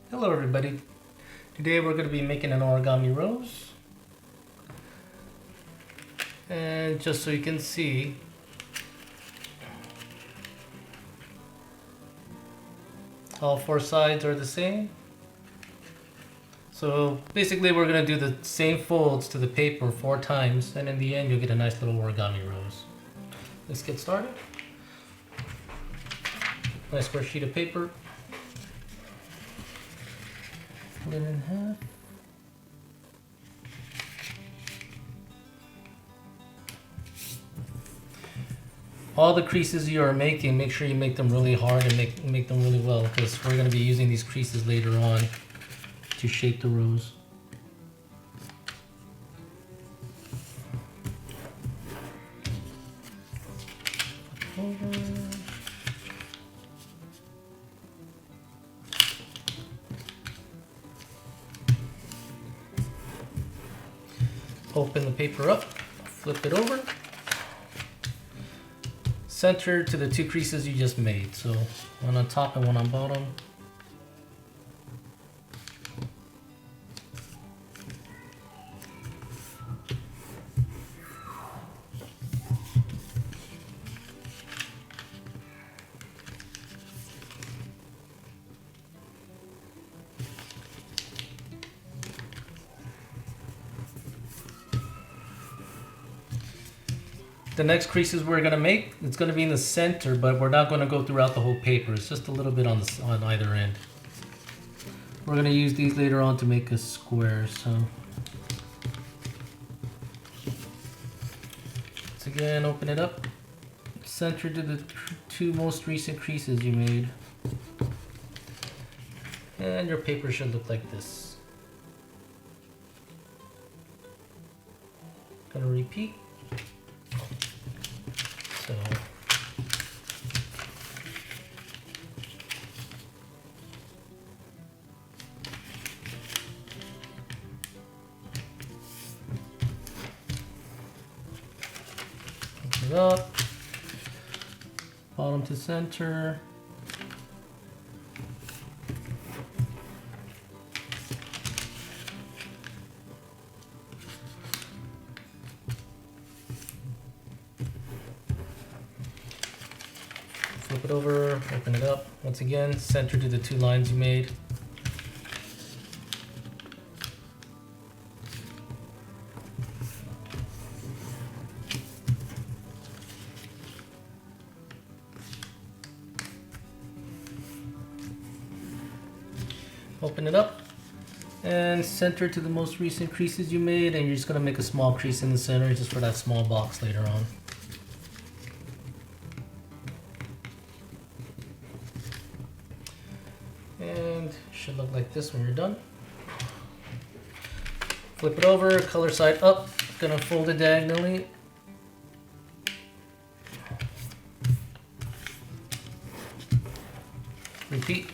Hello everybody. Today we're going to be making an origami rose. And just so you can see, all four sides are the same. So basically we're going to do the same folds to the paper 4 times, and in the end you'll get a nice little origami rose. Let's get started. Nice square sheet of paper. Split it in half. All the creases you are making, make sure you make them really hard and make them really well, because we're going to be using these creases later on to shape the rose. Open the paper up, flip it over, center to the 2 creases you just made. So one on top and one on bottom. The next creases we're going to make, it's going to be in the center, but we're not going to go throughout the whole paper. It's just a little bit on either end. We're going to use these later on to make a square. So once again, open it up, center to the 2 most recent creases you made, and your paper should look like this. Going to repeat. So open it up, bottom to center. Flip it over, open it up. Once again, center to the 2 lines you made. Open it up and center to the most recent creases you made, and you're just going to make a small crease in the center just for that small box later on. And should look like this when you're done. Flip it over, color side up, gonna fold it diagonally. Repeat.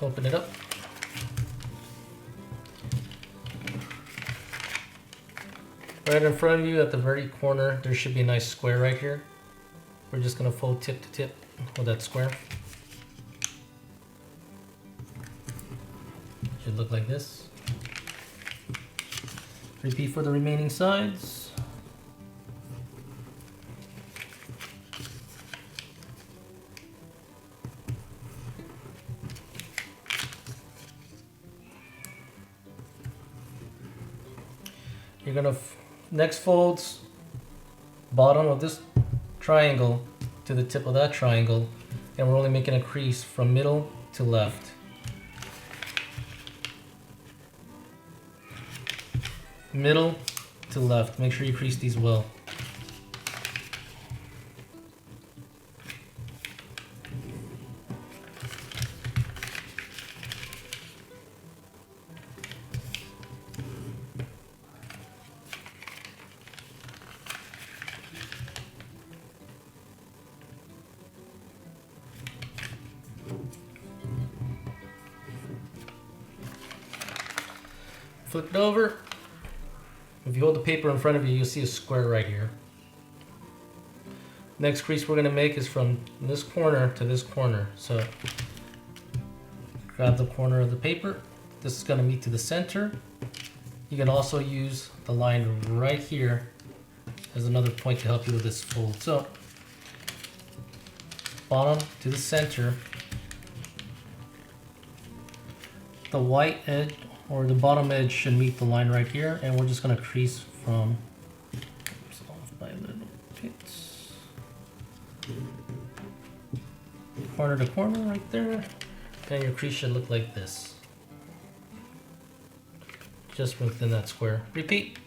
Open it up. Right in front of you at the very corner, there should be a nice square right here. We're just going to fold tip to tip with that square. Should look like this. Repeat for the remaining sides. You're going to next folds bottom of this triangle to the tip of that triangle, and we're only making a crease from middle to left. Middle to left. Make sure you crease these well. Flip it over. If you hold the paper in front of you, you'll see a square right here. Next crease we're going to make is from this corner to this corner. So grab the corner of the paper. This is going to meet to the center. You can also use the line right here as another point to help you with this fold. So bottom to the center. The white edge or the bottom edge should meet the line right here, and we're just going to crease from off by little bits. Corner to corner right there, and your crease should look like this. Just within that square. Repeat.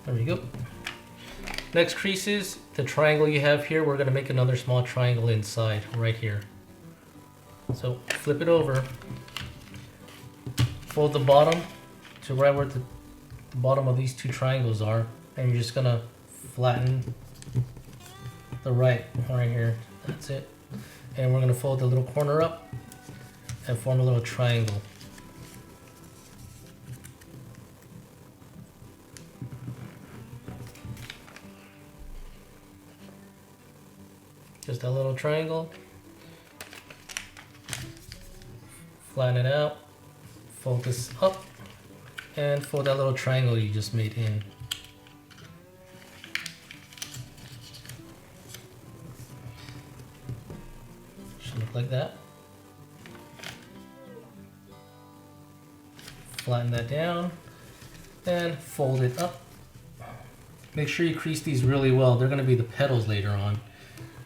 There we go. Next crease is the triangle you have here. We're going to make another small triangle inside right here. So flip it over. Fold the bottom to right where the bottom of these two triangles are. And you're just going to flatten the right here. That's it. And we're going to fold the little corner up and form a little triangle. Just a little triangle. Flatten it out. Fold this up. And fold that little triangle you just made in. Should look like that. Flatten that down. And fold it up. Make sure you crease these really well. They're going to be the petals later on.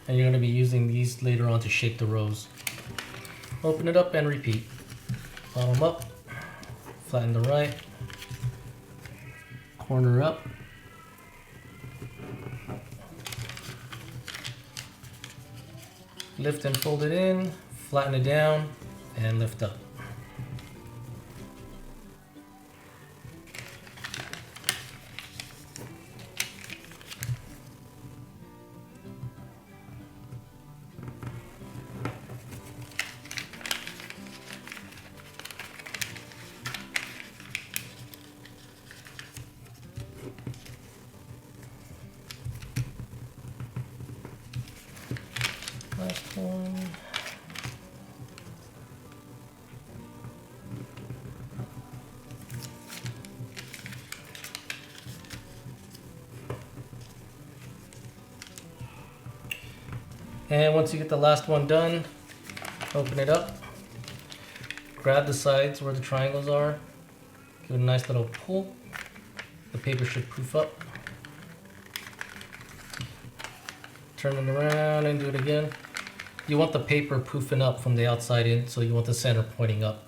And you're going to be using these later on to shape the rose. Open it up and repeat. Bottom up, flatten the right, corner up, lift and fold it in, flatten it down, and lift up. Last one. And once you get the last one done, open it up. Grab the sides where the triangles are. Give it a nice little pull. The paper should poof up. Turn it around and do it again. You want the paper poofing up from the outside in, so you want the center pointing up.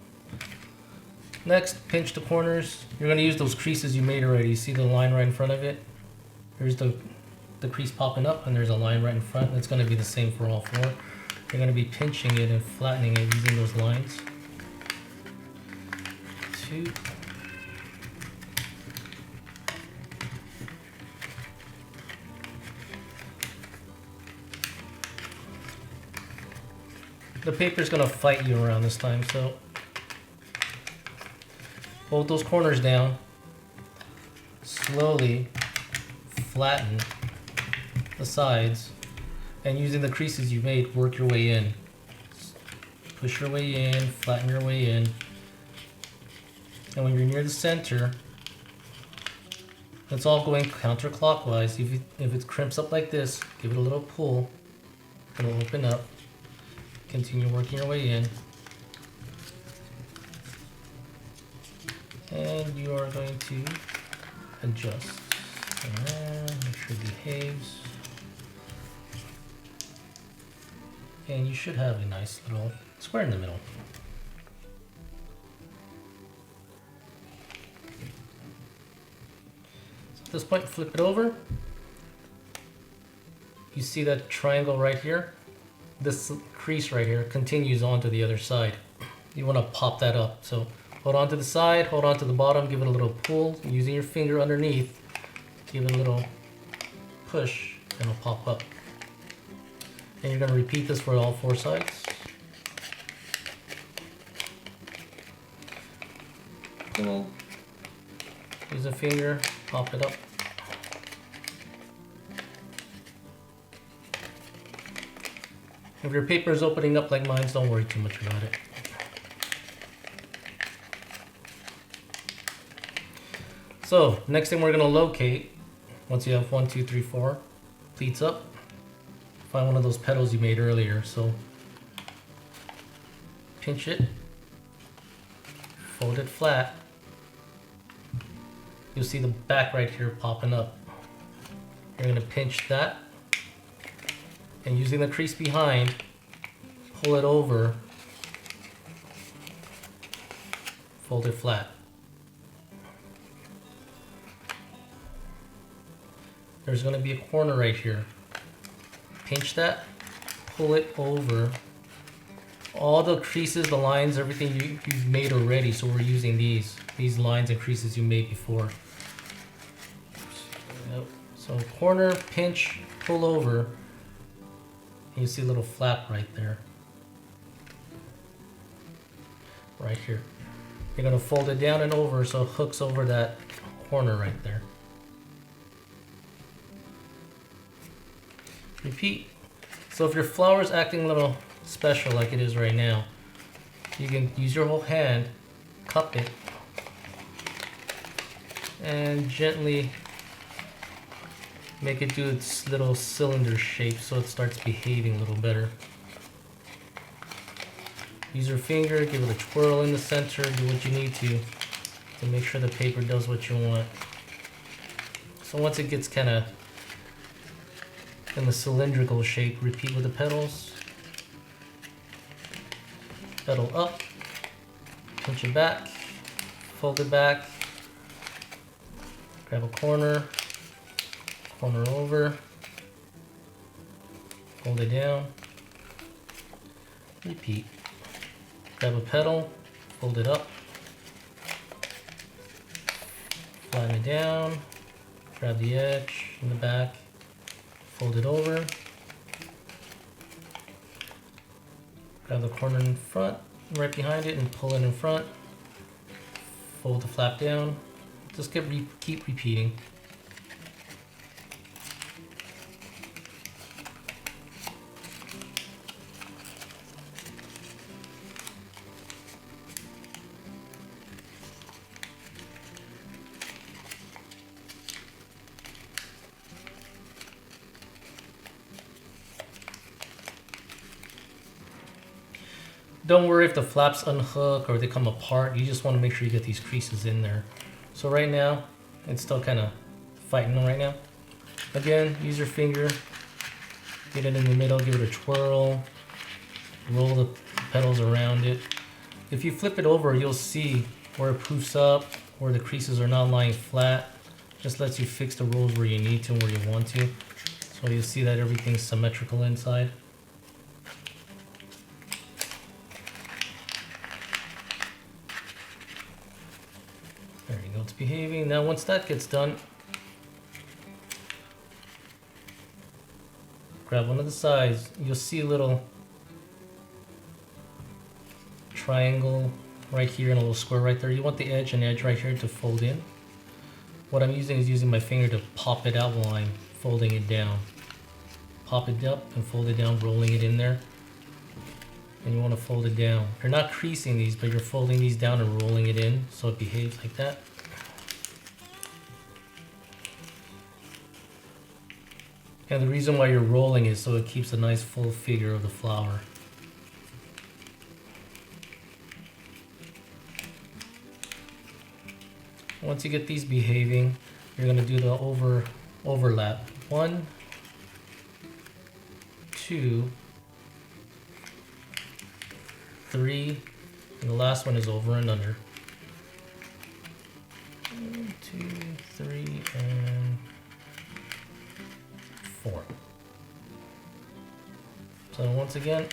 Next, pinch the corners. You're going to use those creases you made already. You see the line right in front of it? Here's the crease popping up, and there's a line right in front. It's going to be the same for all four. You're going to be pinching it and flattening it using those lines. 2. The paper's gonna fight you around this time, so hold those corners down. Slowly flatten the sides, and using the creases you made, work your way in. Push your way in, flatten your way in. And when you're near the center, it's all going counterclockwise. If it crimps up like this, give it a little pull. It'll open up. Continue working your way in. And you are going to adjust. And make sure it behaves. And you should have a nice little square in the middle. So at this point, flip it over. you see that triangle right here? This crease right here continues on to the other side. You want to pop that up. So hold on to the side, hold on to the bottom, give it a little pull. Using your finger underneath, give it a little push and it'll pop up. And you're going to repeat this for all 4 sides. Pull, use a finger, pop it up. If your paper is opening up like mine, don't worry too much about it. So, next thing we're going to locate, once you have 1, 2, 3, 4 pleats up, find one of those petals you made earlier. So, pinch it, fold it flat. You'll see the back right here popping up. You're going to pinch that, and using the crease behind, pull it over, fold it flat. There's going to be a corner right here. Pinch that, pull it over. All the creases, the lines, everything you've made already, so we're using these lines and creases you made before. So corner, pinch, pull over. You see a little flap right there. Right here. You're going to fold it down and over so it hooks over that corner right there. Repeat. So if your flower is acting a little special like it is right now, you can use your whole hand, cup it, and gently make it do its little cylinder shape so it starts behaving a little better. Use your finger, give it a twirl in the center, do what you need to make sure the paper does what you want. So once it gets kind of in the cylindrical shape, repeat with the petals. Petal up, pinch it back, fold it back, grab a corner, corner over, fold it down, repeat. Grab a petal, fold it up, flatten it down, grab the edge in the back, fold it over, grab the corner in front, right behind it, and pull it in front, fold the flap down, just keep repeating. Don't worry if the flaps unhook or they come apart. You just want to make sure you get these creases in there. So right now, it's still kind of fighting right now. Again, use your finger, get it in the middle, give it a twirl, roll the petals around it. If you flip it over, you'll see where it poofs up, where the creases are not lying flat. Just lets you fix the rolls where you need to and where you want to. So you'll see that everything's symmetrical inside. There you go, it's behaving. Now once that gets done, grab one of the sides. You'll see a little triangle right here and a little square right there. You want the edge and edge right here to fold in. What I'm using is using my finger to pop it out while I'm folding it down. Pop it up and fold it down, rolling it in there. And you want to fold it down. You're not creasing these, but you're folding these down and rolling it in so it behaves like that. And the reason why you're rolling is so it keeps a nice full figure of the flower. Once you get these behaving, you're going to do the overlap. 1, 2, 3, and the last one is over and under. 1, 2, 3, and 4. So once again,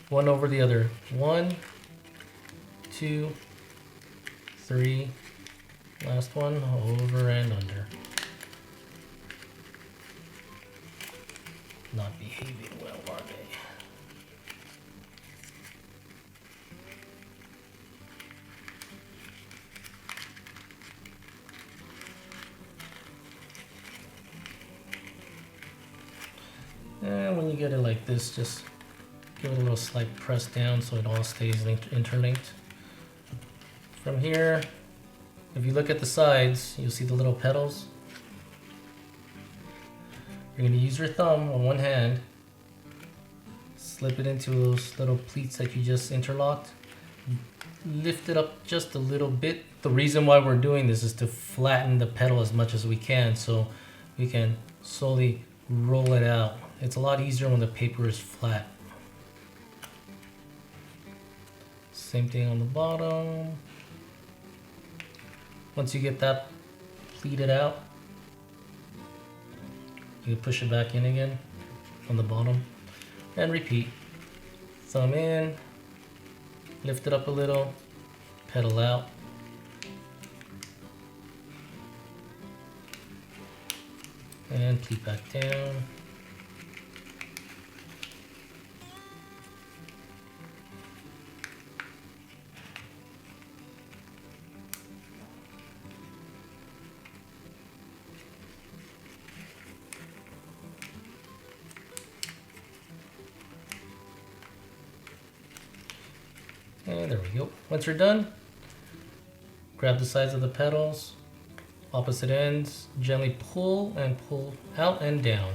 one over the other. 1, 2, 3. Last one, over and under. Not behaving well, are they? And when you get it like this, just give it a little slight press down so it all stays interlinked. From here, if you look at the sides, you'll see the little petals. You're going to use your thumb on one hand, slip it into those little pleats that you just interlocked, lift it up just a little bit. The reason why we're doing this is to flatten the petal as much as we can so we can slowly roll it out. It's a lot easier when the paper is flat. Same thing on the bottom. Once you get that pleated out, you can push it back in again on the bottom and repeat. Thumb in, lift it up a little, pedal out. And pleat back down. And there we go. Once you're done, grab the sides of the petals, opposite ends, gently pull and pull out and down.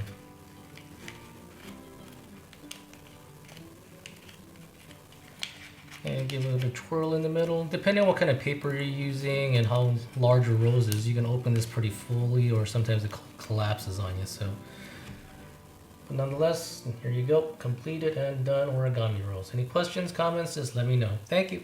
And give it a twirl in the middle. Depending on what kind of paper you're using and how large your rose is, you can open this pretty fully or sometimes it collapses on you. So, but nonetheless, here you go, completed and done origami rose. Any questions, comments, just let me know. Thank you.